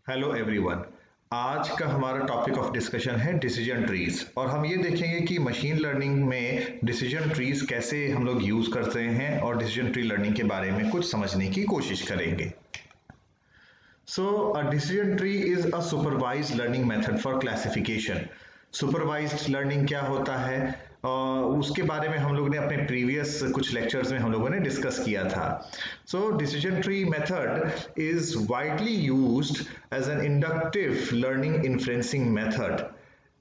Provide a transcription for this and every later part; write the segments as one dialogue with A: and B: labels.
A: Hello everyone. आज का हमारा टॉपिक ऑफ डिस्कशन है डिसीजन ट्रीज और हम ये देखेंगे कि मशीन लर्निंग में डिसीजन ट्रीज कैसे हम लोग यूज करते हैं और डिसीजन ट्री लर्निंग के बारे में कुछ समझने की कोशिश करेंगे। So a decision tree is a supervised learning method for classification. Supervised learning क्या होता है उसके बारे में हम लोगों ने अपने प्रीवियस कुछ लेक्चर्स में हम लोगों ने डिस्कस किया था। So decision tree method is widely used as an inductive learning influencing method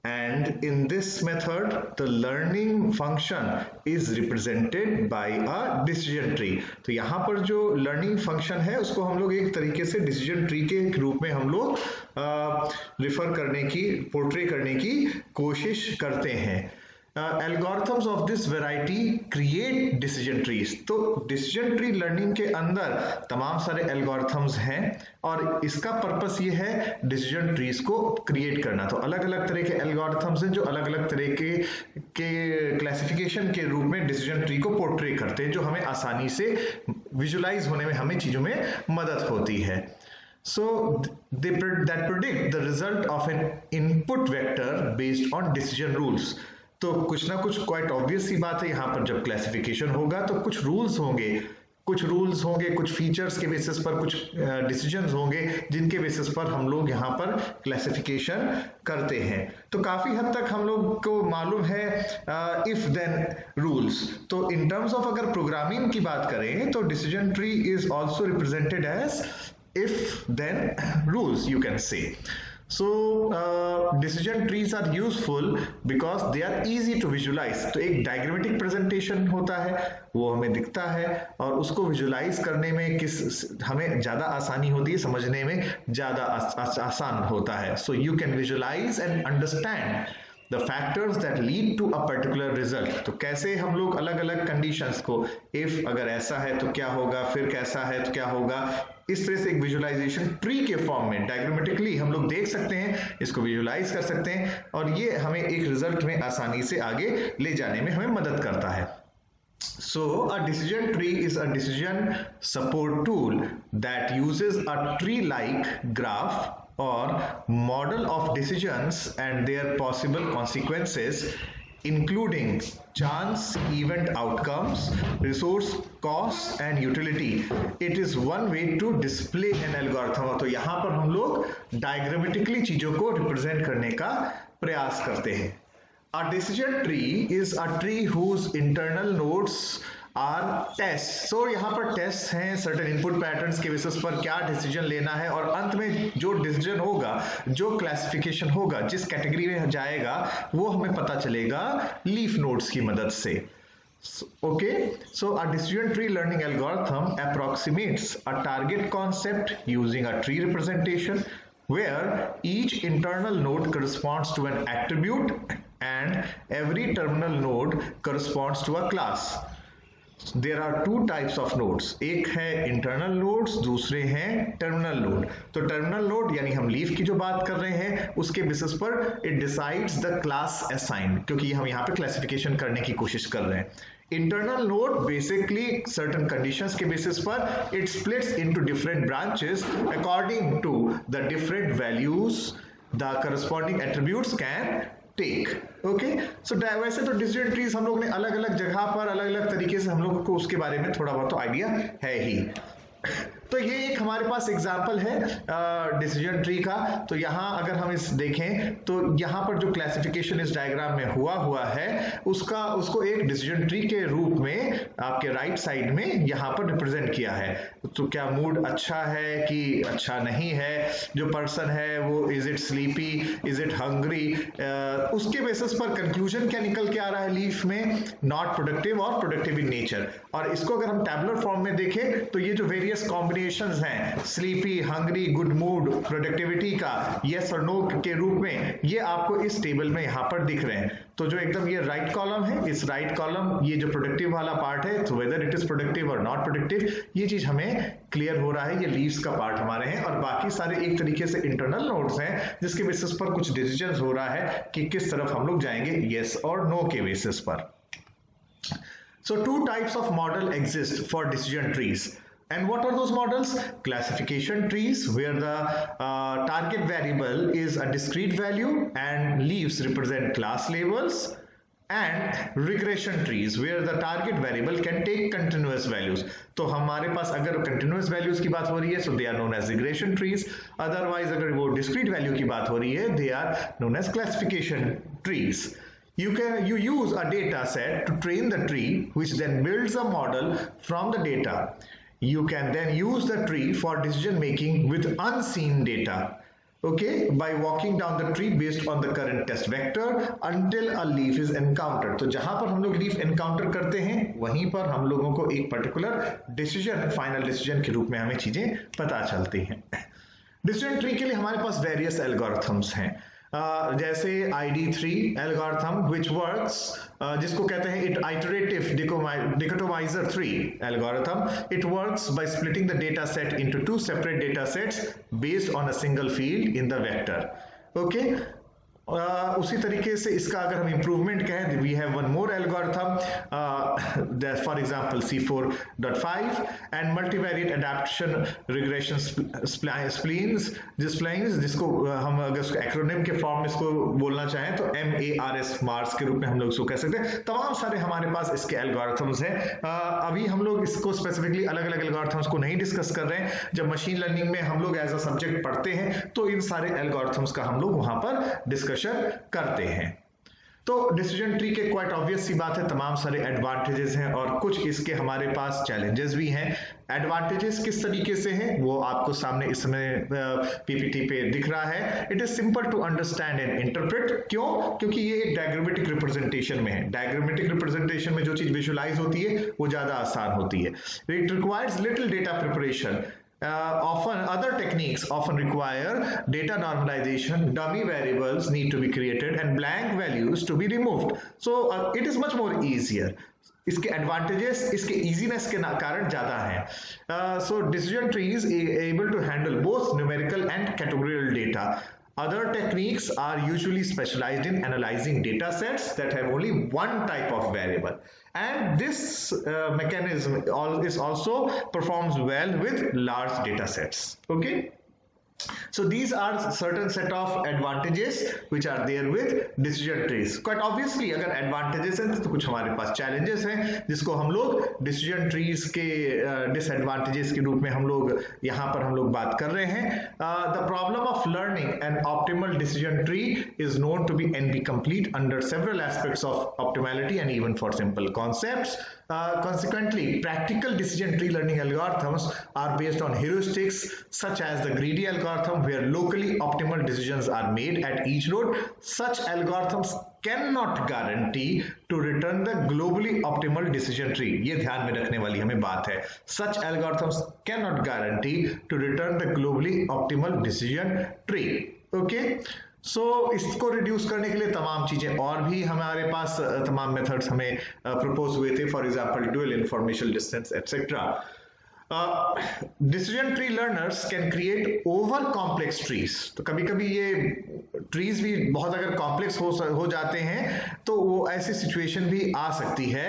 A: and in this method the learning function is represented by a decision tree। तो यहाँ पर जो learning function है उसको हम लोग एक तरीके से decision tree के रूप में हम लोग रिफर करने की पोर्ट्रे करने की कोशिश करते हैं। Algorithms of this variety create decision trees। तो decision tree learning के अंदर तमाम सारे algorithms हैं और इसका पर्पस ये है decision trees को क्रिएट करना। तो अलग अलग तरह के algorithms हैं जो अलग अलग तरह के क्लासिफिकेशन के रूप में decision tree को पोर्ट्रे करते हैं, जो हमें आसानी से विजुलाइज होने में हमें चीजों में मदद होती है। So that predict the result of an input vector based on decision rules। तो कुछ ना कुछ क्वाइट ऑब्वियस सी बात है, यहाँ पर जब क्लासिफिकेशन होगा तो कुछ रूल्स होंगे, कुछ फीचर्स के बेसिस पर कुछ डिसीजंस होंगे जिनके बेसिस पर हम लोग यहाँ पर क्लासिफिकेशन करते हैं। तो काफी हद तक हम लोग को मालूम है इफ देन रूल्स। तो इन टर्म्स ऑफ अगर प्रोग्रामिंग की बात करें तो decision tree is also represented as if then rules, you can say। So decision trees are useful because they are easy to visualize। तो एक डायग्रामेटिक प्रेजेंटेशन होता है, वो हमें दिखता है और उसको विजुलाइज करने में हमें ज्यादा आसानी होती है, समझने में ज्यादा आसान होता है। So you can visualize and understand the factors that lead to a particular result। तो कैसे हम लोग अलग अलग कंडीशंस को, if अगर ऐसा है तो क्या होगा, फिर कैसा है तो क्या होगा, इस तरह से एक विजुअलाइजेशन ट्री के फॉर्म में डायग्रामेटिकली हम लोग देख सकते हैं, इसको विजुअलाइज कर सकते हैं और ये हमें एक रिजल्ट में आसानी से आगे ले जाने में हमें मदद करता है। So a decision tree is a decision support tool that uses a tree-like graph or model of decisions and their possible consequences, including chance, event outcomes, resource costs and utility। It is one way to display an algorithm। तो यहाँ पर हम लोग diagrammatically चीजों को represent करने का प्रयास करते हैं। A decision tree is a tree whose internal nodes are tests। So यहाँ पर टेस्ट हैं, सर्टेन इनपुट पैटर्न्स के बेसिस पर क्या डिसीजन लेना है और अंत में जो डिसीजन होगा, जो क्लासिफिकेशन होगा, जिस कैटेगरी में जाएगा वो हमें पता चलेगा लीफ नोड्स की मदद से। Okay, so a decision tree learning algorithm approximates a target concept using a tree representation where each internal node corresponds to an attribute and every terminal node corresponds to a class। There are two types of nodes। एक है internal nodes, दूसरे हैं terminal node। तो terminal node यानी हम leaf की जो बात कर रहे हैं उसके बेसिस पर it decides the class assigned, क्योंकि हम यहाँ पे क्लासिफिकेशन करने की कोशिश कर रहे हैं। Internal node basically certain conditions के basis पर it splits into different branches according to the different values the corresponding attributes can take। Okay, so वैसे तो डिसीजन ट्रीज हम लोग ने अलग अलग जगह पर अलग अलग तरीके से हम लोग को उसके बारे में थोड़ा बहुत तो आइडिया है ही। तो ये एक हमारे पास एग्जाम्पल है डिसीजन ट्री का। तो यहाँ अगर हम इस देखें तो यहाँ पर जो क्लासिफिकेशन इस डायग्राम में हुआ है उसको एक डिसीजन ट्री के रूप में आपके राइट साइड में यहाँ पर रिप्रेजेंट किया है। तो क्या मूड अच्छा है कि अच्छा नहीं है, जो पर्सन है वो is it sleepy, is it hungry, उसके बेसिस पर कंक्लूजन क्या निकल के आ रहा है लीफ में, नॉट प्रोडक्टिव और प्रोडक्टिव इन नेचर। और इसको अगर हम टैबुलर फॉर्म में देखें तो ये जो वेरियस कॉम्बिनेशंस हैं, sleepy, hungry, good mood, productivity का यस और नो के रूप में, ये आपको इस टेबल में यहाँ पर दिख रहे हैं। तो जो एकदम ये राइट कॉलम है, इस राइट कॉलम ये जो प्रोडक्टिव वाला पार्ट है, तो वेदर इट इज प्रोडक्टिव और नॉट प्रोडक्टिव, ये चीज हमें क्लियर हो रहा है, ये लीव्स का पार्ट हमारे हैं और बाकी सारे एक तरीके से इंटरनल नोड्स हैं जिसके बेसिस पर कुछ डिसीजंस हो रहा है कि किस तरफ हम लोग जाएंगे, यस और नो के बेसिस पर। So two types of model exist for decision trees। And what are those models? Classification trees, where the target variable is a discrete value and leaves represent class labels, and regression trees, where the target variable can take continuous values. तो हमारे पास अगर continuous values की बात हो रही है, so they are known as regression trees. Otherwise अगर वो discrete value की बात हो रही है, they are known as classification trees. You use a data set to train the tree, which then builds a model from the data. You can then use the tree for decision making with unseen data. Okay, by walking down the tree based on the current test vector until a leaf is encountered. तो जहां पर हम लोग leaf encounter करते हैं वहीं पर हम लोगों को एक पर्टिकुलर डिसीजन, फाइनल डिसीजन के रूप में हमें चीजें पता चलती हैं. डिसीजन ट्री के लिए हमारे पास वेरियस एल्गोरिथम्स हैं, जैसे ID3 एल्गोरिथम विच वर्क्स, जिसको कहते हैं iterative dichotomizer 3 algorithm. It works by splitting the data set into two separate data sets based on a single field in the vector. Okay, उसी तरीके से इसका अगर हम इम्प्रूवमेंट कहें, we have one more algorithm, for example C4.5 and multivariate adaptation regression splines, जिसको हम अगर उसको एक्रोनिम के फॉर्म में इसको बोलना चाहें तो MARS के रूप में हम लोग इसको कह सकते हैं. तमाम सारे हमारे पास इसके एल्गोरिथम्स हैं. अभी हम लोग इसको स्पेसिफिकली अलग अलग एल्गोरिथम्स को नहीं डिस्कस कर रहे हैं. जब मशीन लर्निंग में हम लोग एज अ सब्जेक्ट पढ़ते हैं तो इन सारे एल्गोरिथम्स का हम लोग वहां पर डिस्कशन करते हैं. तो डिसीजन ट्री के क्वाइट ऑब्वियस सी बात है, तमाम सारे एडवांटेजेस हैं और कुछ इसके हमारे पास चैलेंजेस भी हैं. एडवांटेजेस किस तरीके से हैं वो आपको सामने इस समय पीपीटी पे दिख रहा है. It is simple to understand and interpret. क्यों? क्योंकि ये एक डायग्रामेटिक रिप्रेजेंटेशन में है. डायग्रामेटिक रिप्रेजेंटेशन में जो चीज विजुअलाइज होती है वो ज्यादा आसान होती है. It requires little data preparation. Often other techniques often require data normalization, dummy variables need to be created and blank values to be removed. So it is much more easier. इसके advantages इसके easiness के कारण ज्यादा हैं. So decision trees able to handle both numerical and categorical data. Other techniques are usually specialized in analyzing data sets that have only one type of variable, and this mechanism is also performs well with large data sets. Okay, so these are certain set of advantages which are there with decision trees. Quite obviously अगर advantages हैं तो कुछ हमारे पास challenges हैं जिसको हम लोग decision trees के disadvantages के रूप में हम लोग यहाँ पर हम लोग बात कर रहे हैं. The problem of learning an optimal decision tree is known to be incomplete under several aspects of optimality and even for simple concepts. Consequently, practical decision tree learning algorithms are based on heuristics such as the greedy algorithm, where locally optimal decisions are made at each node. Such algorithms cannot guarantee to return the globally optimal decision tree. ये ध्यान में रखने वाली हमें बात है. Such algorithms cannot guarantee to return the globally optimal decision tree. Okay. सो इसको reduce करने के लिए तमाम चीजें और भी हमारे पास तमाम मेथड्स हमें प्रपोज हुए थे. For example dual information distance etcetera. Decision tree learners can create over complex trees. तो कभी कभी ये ट्रीज भी बहुत अगर कॉम्प्लेक्स हो जाते हैं तो वो ऐसी सिचुएशन भी आ सकती है,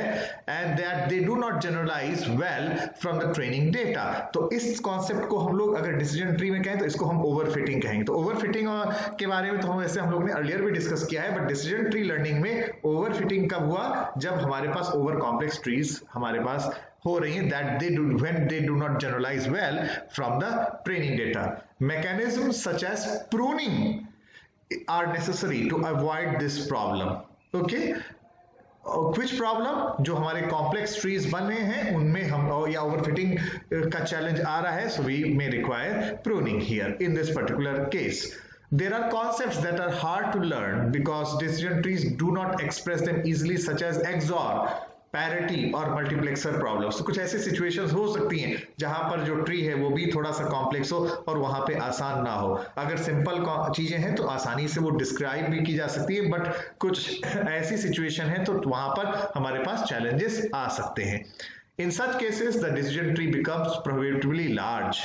A: and that they do not generalise well from the training data. तो इस कॉन्सेप्ट को हम लोग अगर डिसीजन ट्री में कहें तो इसको हम ओवरफिटिंग कहेंगे. तो ओवरफिटिंग के बारे में तो हम वैसे हम लोग ने अर्लियर भी डिस्कस किया है, बट डिसीजन ट्री लर्निंग में ओवरफिटिंग कब हुआ? जब हमारे पास ओवर कॉम्प्लेक्स ट्रीज हमारे पास हो रही है, that they do when they do not generalize well from the training data. Mechanisms such as pruning are necessary to avoid this problem. Okay, which problem? जो हमारे complex trees बने हैं उनमें हम या overfitting का challenge आ रहा है, so we may require pruning here in this particular case. There are concepts that are hard to learn because decision trees do not express them easily, such as XOR, parity और multiplexer problems. तो कुछ ऐसी situations हो सकती हैं जहां पर जो ट्री है वो भी थोड़ा सा कॉम्प्लेक्स हो और वहां पे आसान ना हो. अगर सिंपल चीजें हैं तो आसानी से वो डिस्क्राइब भी की जा सकती है, बट कुछ ऐसी सिचुएशन है तो वहां पर हमारे पास चैलेंजेस आ सकते हैं. In such cases the decision tree becomes prohibitively large.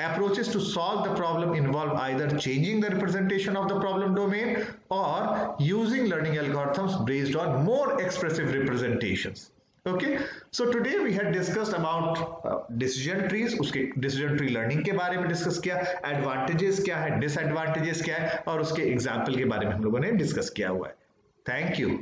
A: Approaches to solve the problem involve either changing the representation of the problem domain or using learning algorithms based on more expressive representations. Okay, so today we had discussed about decision trees, उसके decision tree learning के बारे में discuss किया, advantages क्या है, disadvantages क्या है, और उसके एग्जाम्पल के बारे में हम लोगों ने डिस्कस किया हुआ है। Thank you.